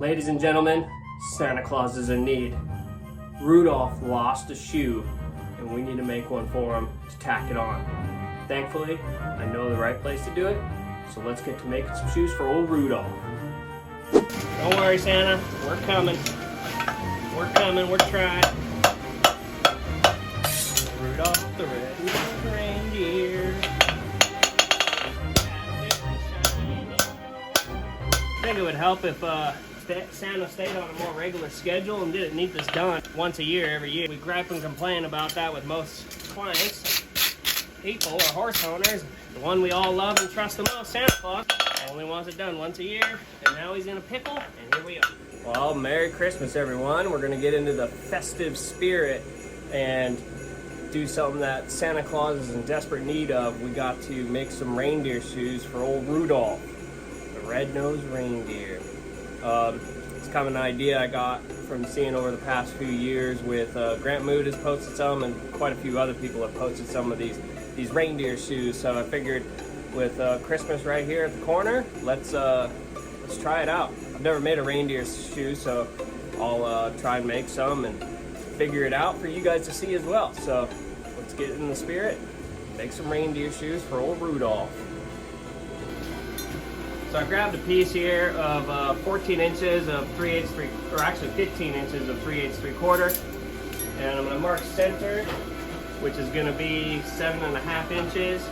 Ladies and gentlemen, Santa Claus is in need. Rudolph lost a shoe, and we need to make one for him to tack it on. Thankfully, I know the right place to do it, so let's get to making some shoes for old Rudolph. Don't worry, Santa, we're coming. We're coming, we're trying. Rudolph the red-nosed reindeer. I think it would help if Santa stayed on a more regular schedule and didn't need this done once a year, every year. We gripe and complain about that with most clients, people, or horse owners. The one we all love and trust the most, Santa Claus, only wants it done once a year, and now he's in a pickle, and here we are. Well, Merry Christmas, everyone. We're gonna get into the festive spirit and do something that Santa Claus is in desperate need of. We got to make some reindeer shoes for old Rudolph, the red-nosed reindeer. It's kind of an idea I got from seeing over the past few years with Grant Mood has posted some, and quite a few other people have posted some of these reindeer shoes. So I figured with Christmas right here at the corner, let's try it out. I've never made a reindeer shoe, so I'll try and make some and figure it out for you guys to see as well. So let's get in the spirit, make some reindeer shoes for old Rudolph. So I grabbed a piece here of 14 inches of 3/8, or actually 15 inches of 3/8 3/4, and I'm going to mark center, which is going to be 7.5 inches.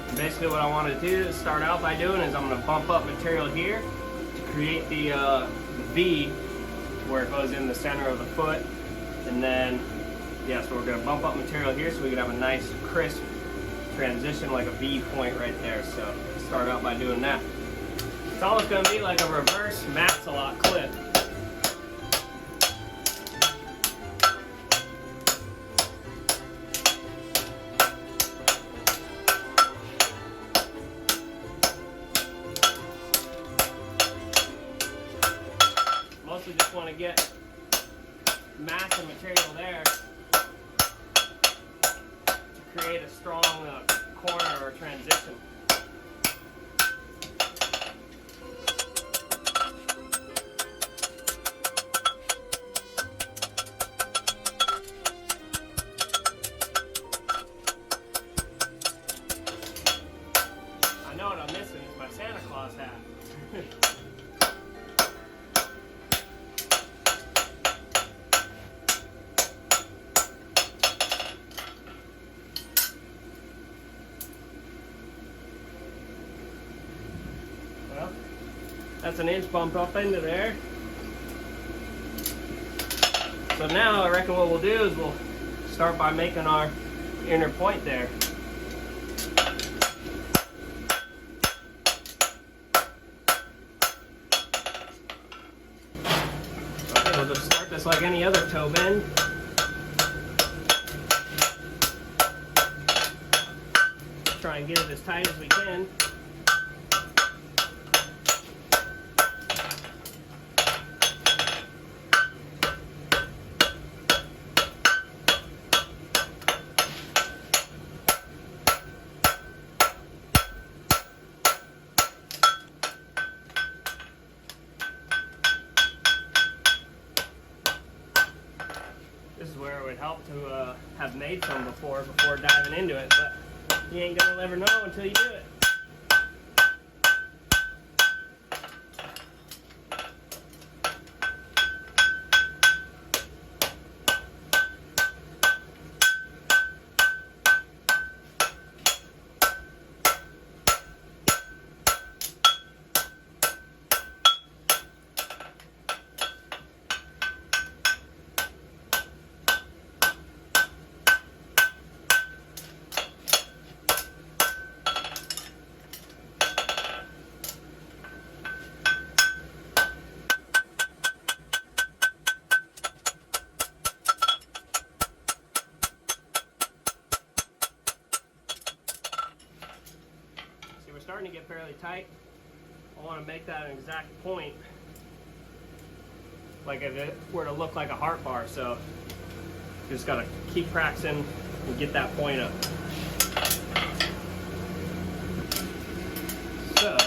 And basically what I want to do to start out by doing is I'm going to bump up material here to create the V where it goes in the center of the foot, and then so we're going to bump up material here so we can have a nice crisp transition like a V point right there. So start out by doing that. It's almost going to be like a reverse Max-a-Lot clip. Mostly just want to get mass and material there to create a strong corner or transition. I know what I'm missing is my Santa Claus hat. Well, that's an inch bump up into there. So now I reckon what we'll do is we'll start by making our inner point there. Okay, we'll just start this like any other toe bend. Try and get it as tight as we can. This is where it would help to have made some before diving into it, but you ain't gonna ever know until you do it. Starting to get fairly tight. I want to make that an exact point, like if it were to look like a heart bar. So just got to keep practicing and get that point up. So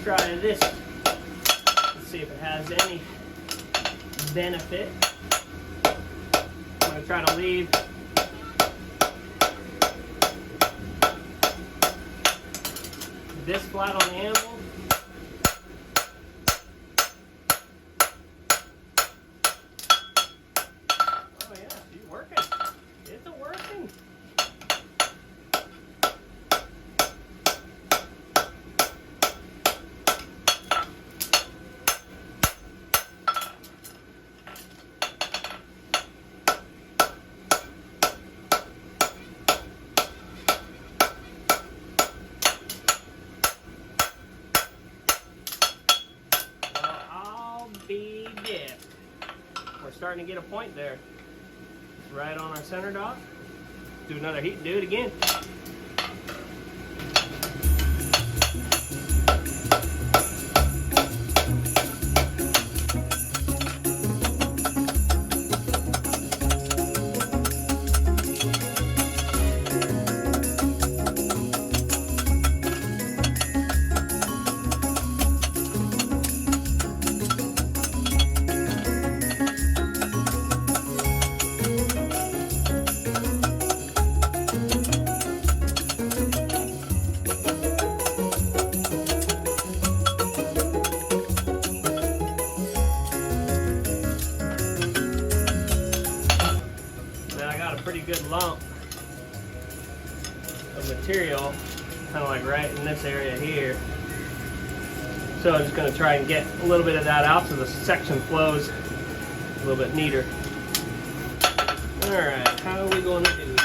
try this. Let's see if it has any benefit. I'm going to try to leave this flat on the animal. Oh yeah, she's working. It's working. Be dip. We're starting to get a point there. Right on our center dot. Do another heat and do it again. Pretty good lump of material, kind of like right in this area here. So I'm just going to try and get a little bit of that out so the section flows a little bit neater. Alright, how are we going to do this?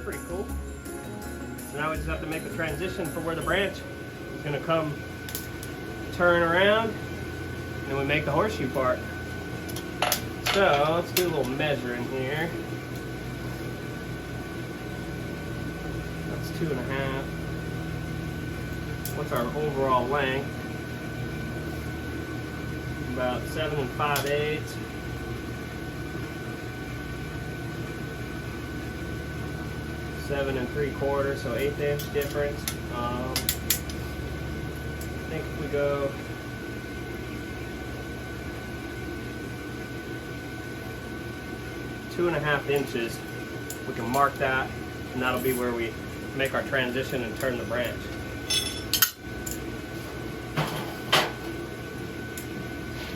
Pretty cool. So now we just have to make the transition for where the branch is going to come turn around, and then we make the horseshoe part. So let's do a little measuring here. That's 2.5. What's our overall length? About 7 5/8. 7 3/4, so 1/8 inch difference. I think if we go 2.5 inches, we can mark that, and that'll be where we make our transition and turn the branch.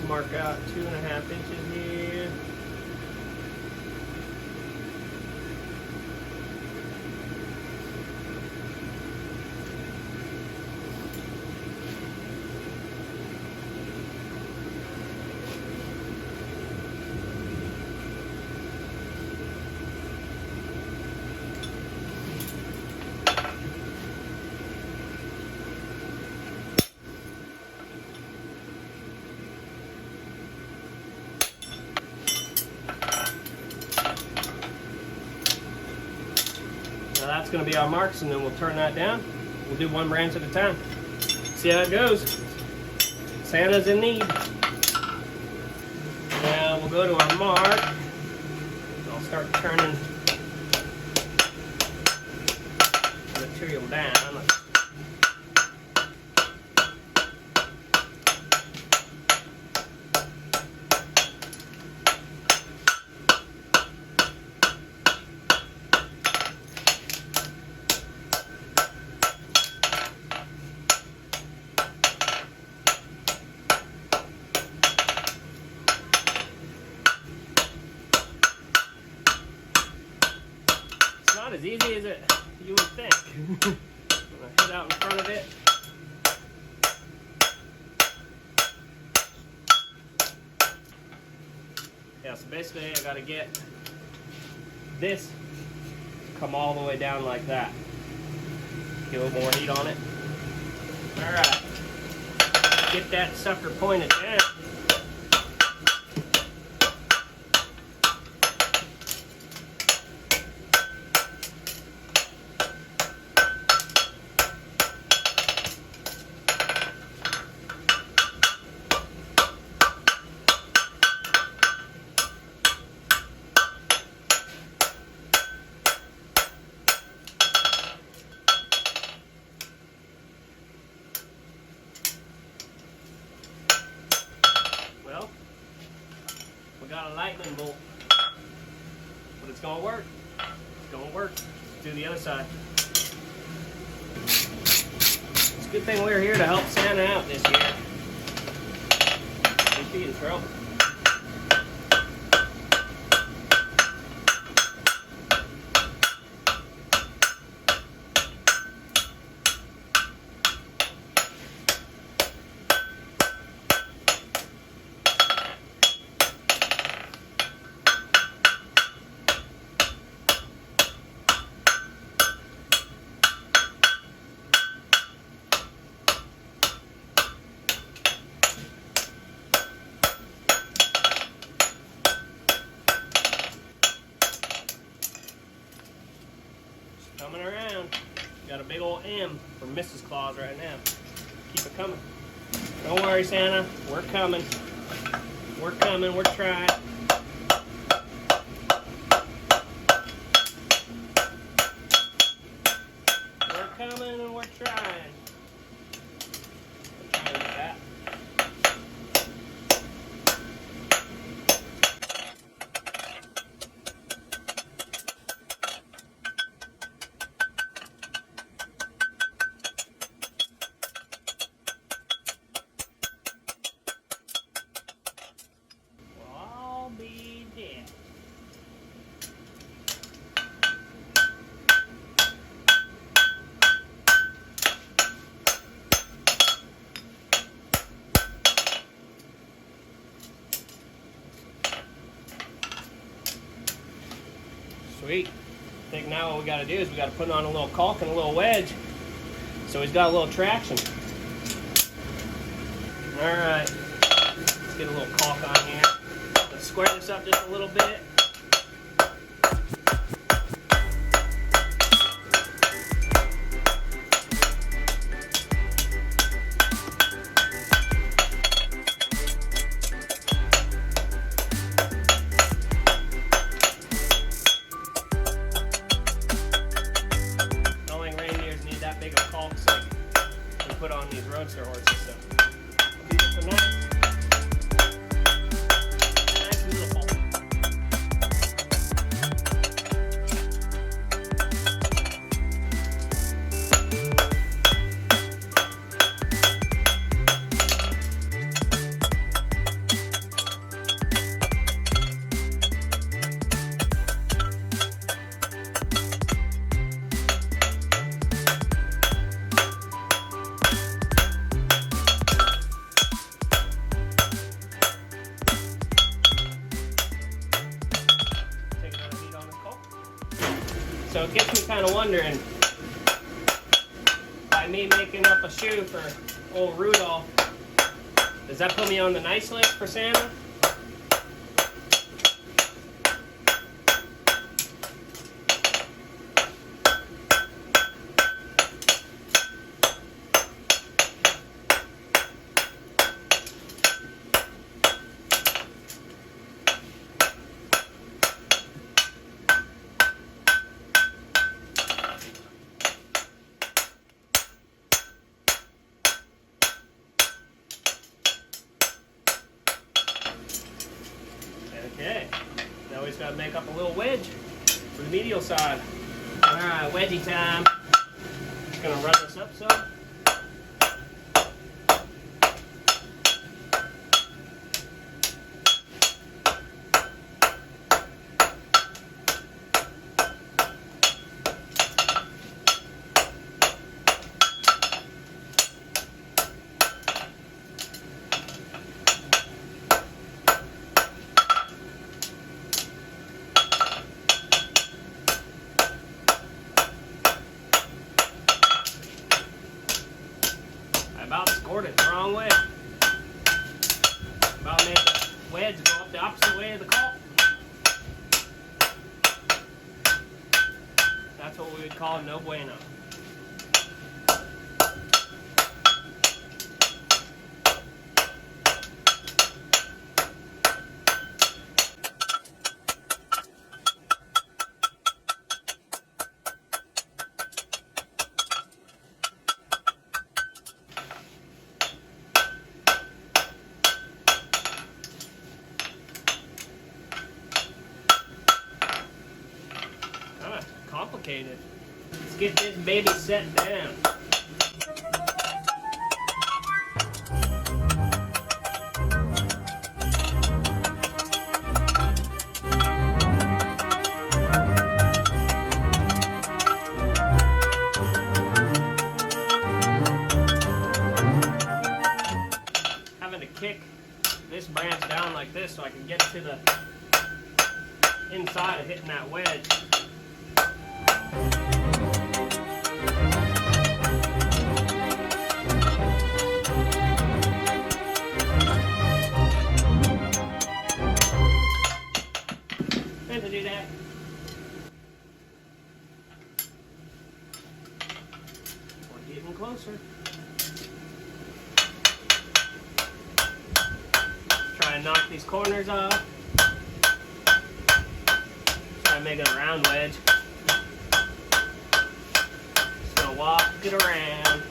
Mark out 2.5 inches here. Now that's going to be our marks, and then we'll turn that down. We'll do one branch at a time. See how it goes. Santa's in need. Now we'll go to our mark. I'll start turning the material down. Not as easy as you would think. I'm going to hit out in front of it. basically I gotta get this to come all the way down like that. Get a little more heat on it. Alright. Get that sucker pointed down. Well, we got a lightning bolt, but it's gonna work. It's gonna work. Let's do the other side. It's a good thing we're here to help Santa out this year. He'd be in trouble. Coming around. Got a big old M for Mrs. Claus right now. Keep it coming. Don't worry, Santa. We're coming. We're coming. We're trying. We're coming and we're trying. We're trying with that. Be dead. Sweet. I think now what we got to do is we got to put on a little caulk and a little wedge, so he's got a little traction. All right, let's get a little caulk on here. Square this up just a little bit. Don't think reindeers need that big of caulks like we put on these roadster horses. So it'll be just a nice. So it gets me kind of wondering, by me making up a shoe for old Rudolph, does that put me on the nice list for Santa? Okay, now we just got to make up a little wedge for the medial side. All right, wedgie time. Just gonna run this up some. about scored it the wrong way. About made the wedge go up the opposite way of the caulk. That's what we would call no bueno. Complicated. Let's get this baby set down. Having to kick this branch down like this so I can get to the inside of hitting that wedge. To do that. We're getting closer. Try and knock these corners off. Try and make it a round wedge. Just gonna walk it around.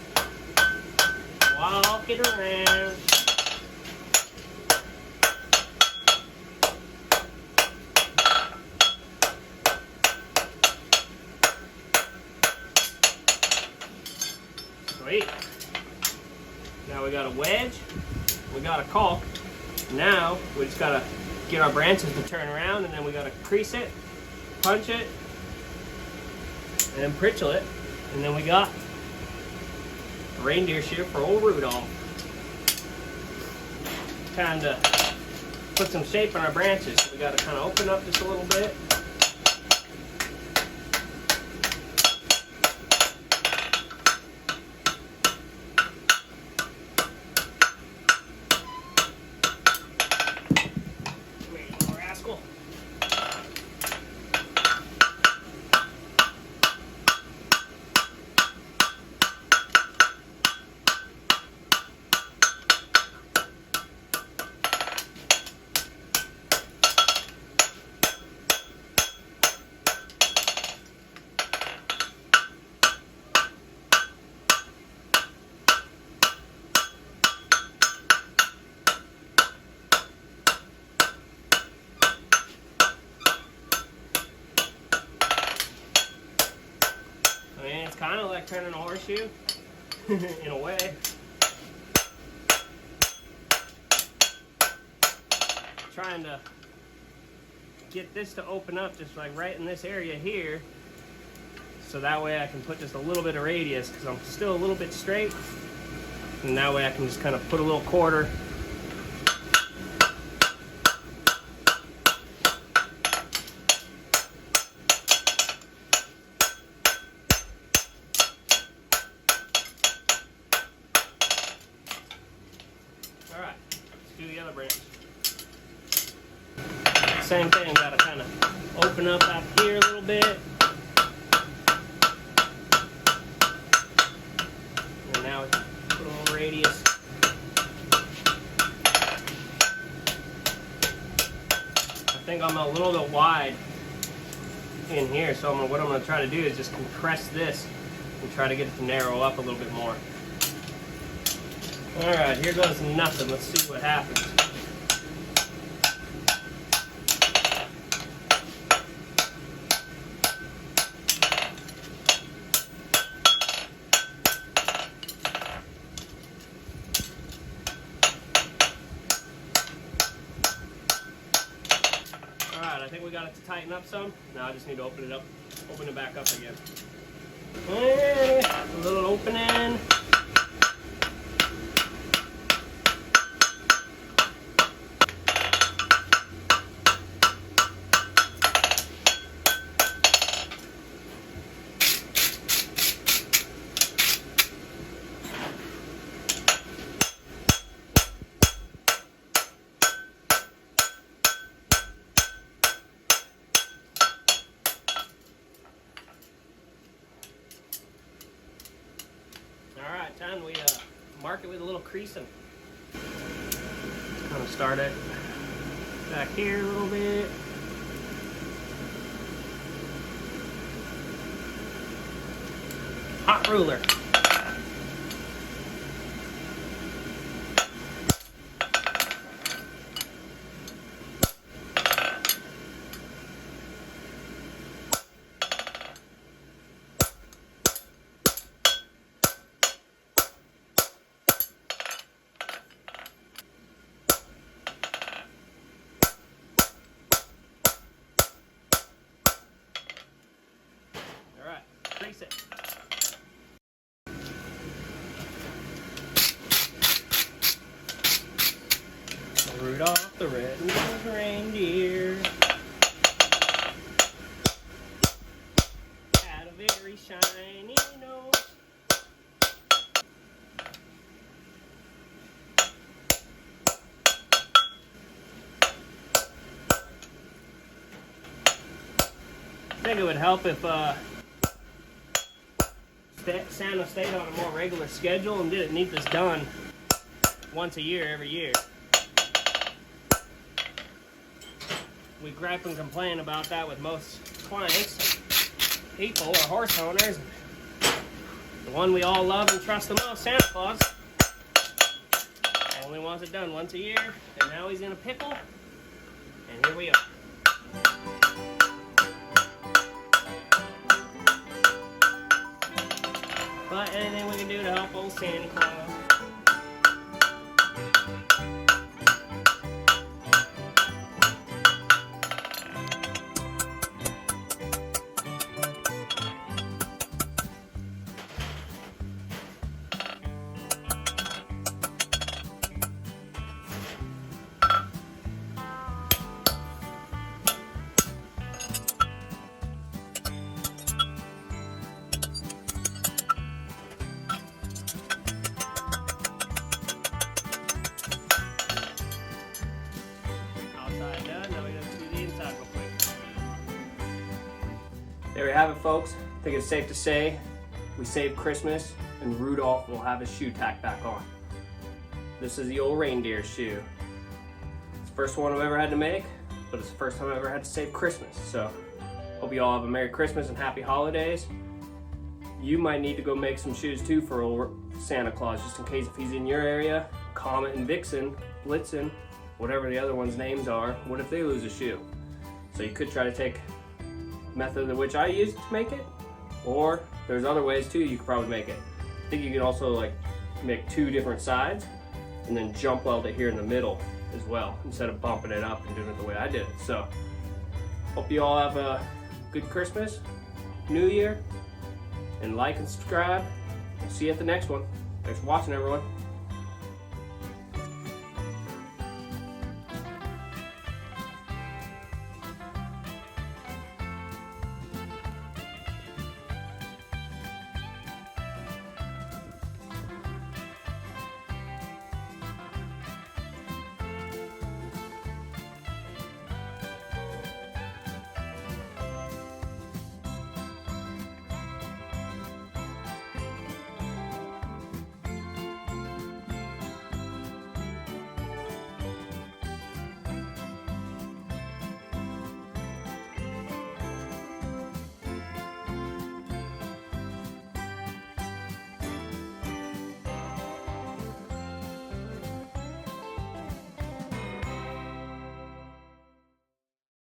Walk it around. Sweet. Now we got a wedge, we got a caulk. Now we just gotta get our branches to turn around, and then we gotta crease it, punch it, and then pritchel it, and then we got a reindeer shoe for old Rudolph. Time to put some shape on our branches. So we gotta kind of open up just a little bit. It's kind of like turning a horseshoe in a way. Trying to get this to open up just like right in this area here, so that way I can put just a little bit of radius, because I'm still a little bit straight, and that way I can just kind of put a little quarter. Alright, let's do the other branch. Same thing, gotta kind of open up out here a little bit. And now put a little radius. I think I'm a little bit wide in here, so what I'm going to try to do is just compress this and try to get it to narrow up a little bit more. Alright, here goes nothing. Let's see what happens. Alright, I think we got it to tighten up some. Now I just need to open it back up again. And a little opening. mark it with a little creasing. Kind of start it back here a little bit. Hot ruler. Crease it. Rudolph the red-nosed reindeer had a very shiny nose. I think it would help if Santa stayed on a more regular schedule and didn't need this done once a year, every year. We gripe and complain about that with most clients, people, or horse owners. The one we all love and trust the most, Santa Claus, only wants it done once a year, and now he's in a pickle, and here we are. But anything we can do to help old Santa Claus. There we have it, folks. I think it's safe to say we saved Christmas and Rudolph will have his shoe tacked back on. This is the old reindeer shoe. It's the first one I've ever had to make, but it's the first time I've ever had to save Christmas. So hope you all have a Merry Christmas and Happy Holidays. You might need to go make some shoes too for old Santa Claus, just in case if he's in your area. Comet and Vixen, Blitzen, whatever the other one's names are, what if they lose a shoe? So you could try to take method in which I used to make it, or there's other ways too you could probably make it. I think you can also like make two different sides and then jump weld it here in the middle as well, instead of bumping it up and doing it the way I did it. So hope you all have a good Christmas, New Year, and like and subscribe. We'll see you at the next one. Thanks for watching, everyone.